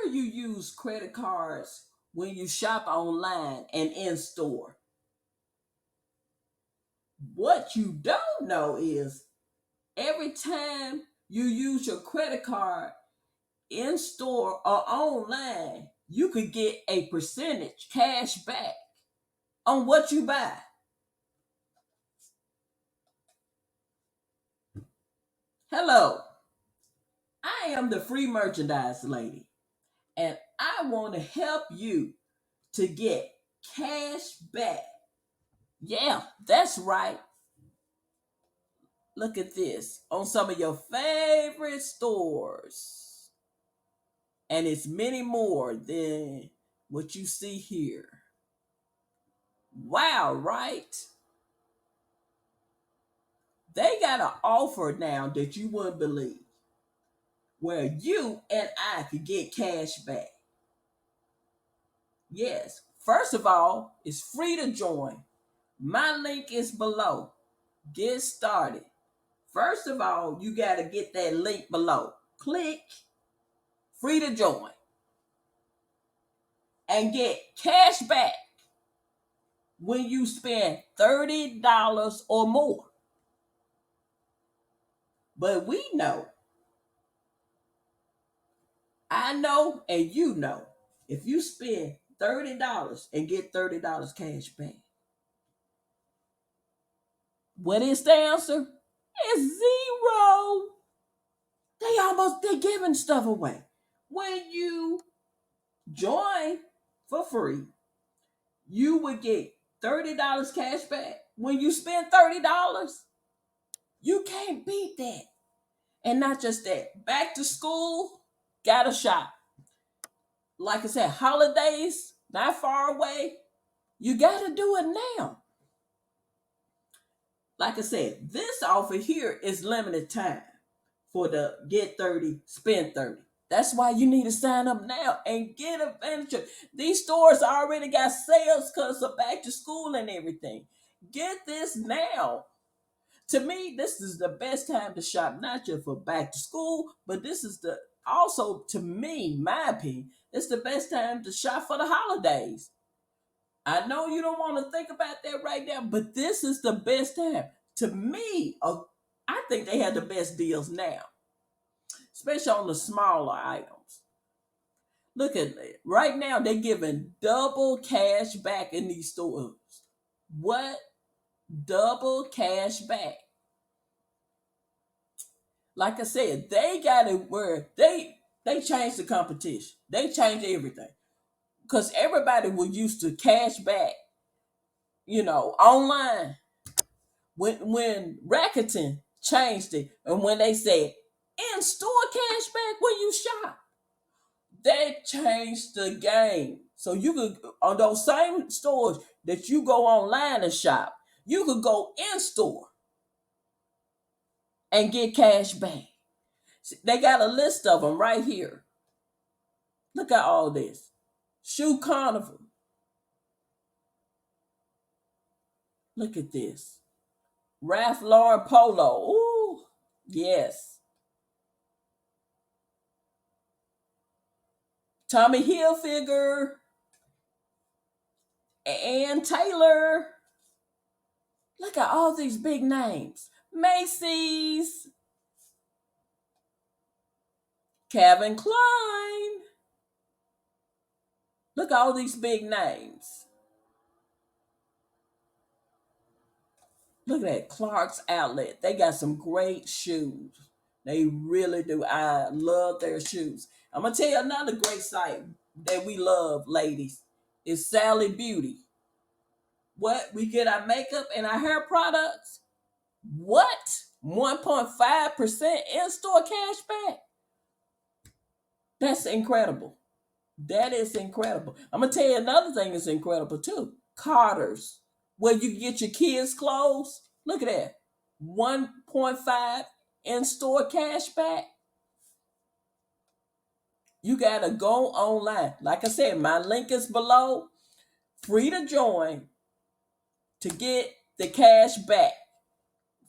sure you use credit cards when you shop online and in store. What you don't know is every time you use your credit card in store or online, you could get a percentage cash back on what you buy. Hello, I am the free merchandise lady, and I want to help you to get cash back. Yeah, that's right. Look at this on some of your favorite stores. And it's many more than what you see here. Wow, right? They got an offer now that you wouldn't believe where you and I could get cash back. Yes, first of all, it's free to join. My link is below. Get started. First of all, you got to get that link below. Click free to join and get cash back when you spend $30 or more. But we know, I know, and you know, if you spend $30 and get $30 cash back, what is the answer? It's zero. They giving stuff away. When you join for free, you would get $30 cash back. When you spend $30, you can't beat that. And not just that, back to school, gotta shop. Like I said, holidays, not far away. You gotta do it now. Like I said, this offer here is limited time for the get 30, spend 30. That's why you need to sign up now and get advantage of. These stores already got sales because of back to school and everything. Get this now. To me, this is the best time to shop, not just for back to school, but this is the also to me, my opinion, it's the best time to shop for the holidays. I know you don't want to think about that right now, but this is the best time. To me, I think they have the best deals now, especially on the smaller items. Look at it. Right now, they're giving double cash back in these stores. What? Double cash back. Like I said, they got it where they changed the competition. They changed everything because everybody was used to cash back, online. When Rakuten changed it, and when they said in store cash back when you shop, they changed the game. So you could on those same stores that you go online and shop, you could go in store and get cash back. They got a list of them right here. Look at all this. Shoe Carnival. Look at this. Ralph Lauren Polo. Ooh, yes. Tommy Hilfiger. Ann Taylor. Look at all these big names. Macy's. Calvin Klein. Look at all these big names. Look at that. Clark's Outlet. They got some great shoes. They really do. I love their shoes. I'm going to tell you another great site that we love, ladies, is Sally Beauty. What? We get our makeup and our hair products? What? 1.5% in-store cash back? That's incredible. That is incredible. I'm going to tell you another thing that's incredible too. Carter's, where you get your kids' clothes. Look at that. 1.5 in-store cash back. You got to go online. Like I said, my link is below. Free to join to get the cash back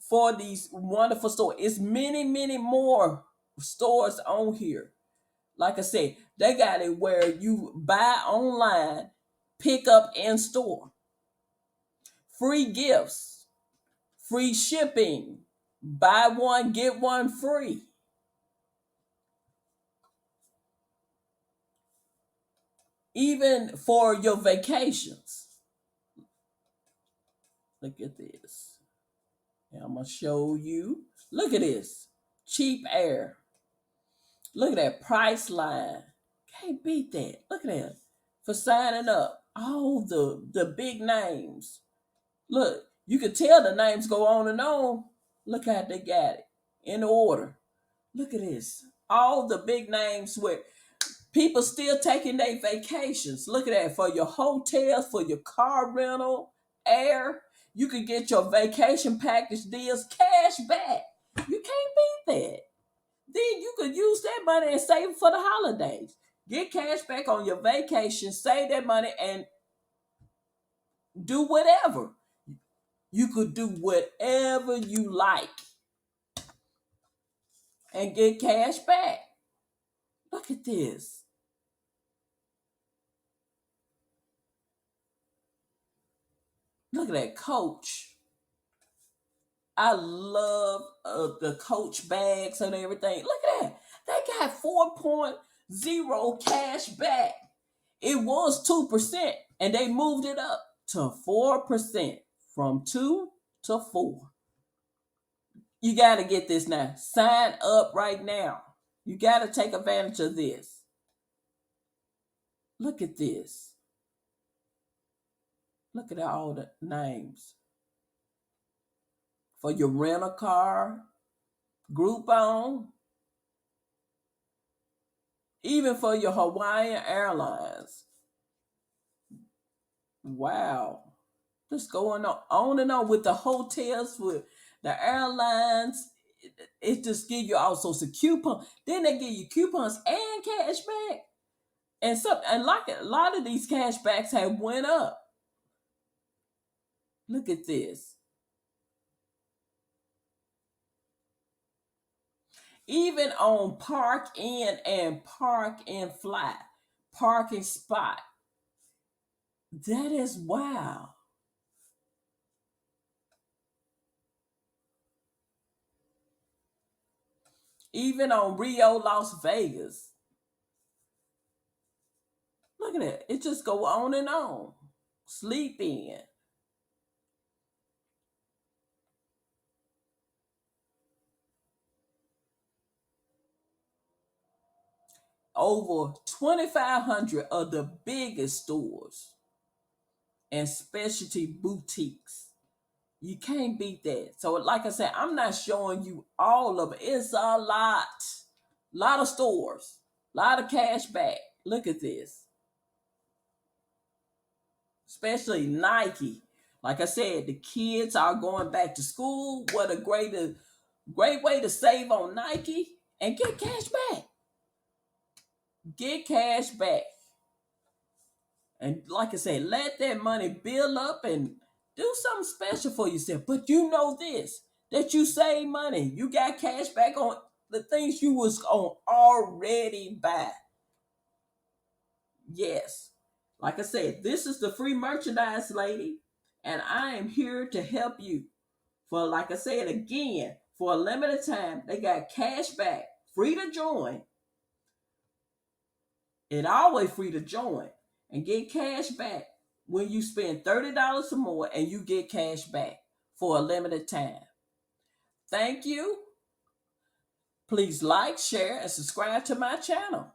for these wonderful stores. It's many, many more stores on here. Like I said, they got it where you buy online, pick up in store, free gifts, free shipping, buy one, get one free. Even for your vacations. Look at this. And I'm going to show you. Look at this. Cheap air. Look at that price line. Can't beat that. Look at that. For signing up. All the big names. Look, you can tell the names go on and on. Look how they got it. In order. Look at this. All the big names where people still taking their vacations. Look at that. For your hotels, for your car rental, air. You can get your vacation package deals cash back. You can't beat that. Then you could use that money and save it for the holidays. Get cash back on your vacation, save that money, and do whatever. You could do whatever you like and get cash back. Look at this. Look at that Coach. I love the Coach bags and everything. Look at that. They got 4.0 cash back. It was 2%, and they moved it up to 4%, from 2 to 4. You got to get this now. Sign up right now. You got to take advantage of this. Look at this. Look at all the names. For your rental car, Groupon, even for your Hawaiian Airlines. Wow. Just going on and on with the hotels, with the airlines. It just give you all sorts of coupons. Then they give you coupons and cash back. And like a lot of these cash backs have went up. Look at this. Even on Park In and Park and Fly, parking spot. That is wow. Even on Rio, Las Vegas. Look at that. It just go on and on. Sleep In. Over 2,500 of the biggest stores and specialty boutiques. You can't beat that. So, like I said, I'm not showing you all of it. It's a lot of stores, a lot of cash back. Look at this, especially Nike. Like I said, the kids are going back to school. What a great way to save on Nike and get cash back. Get cash back. And like I said, let that money build up and do something special for yourself. But you know this, that you save money. You got cash back on the things you was on already buy. Yes. Like I said, this is the free merchandise lady. And I am here to help you. For like I said again, for a limited time, they got cash back, free to join. It always free to join and get cash back when you spend $30 or more, and you get cash back for a limited time. Thank you. Please like, share, and subscribe to my channel.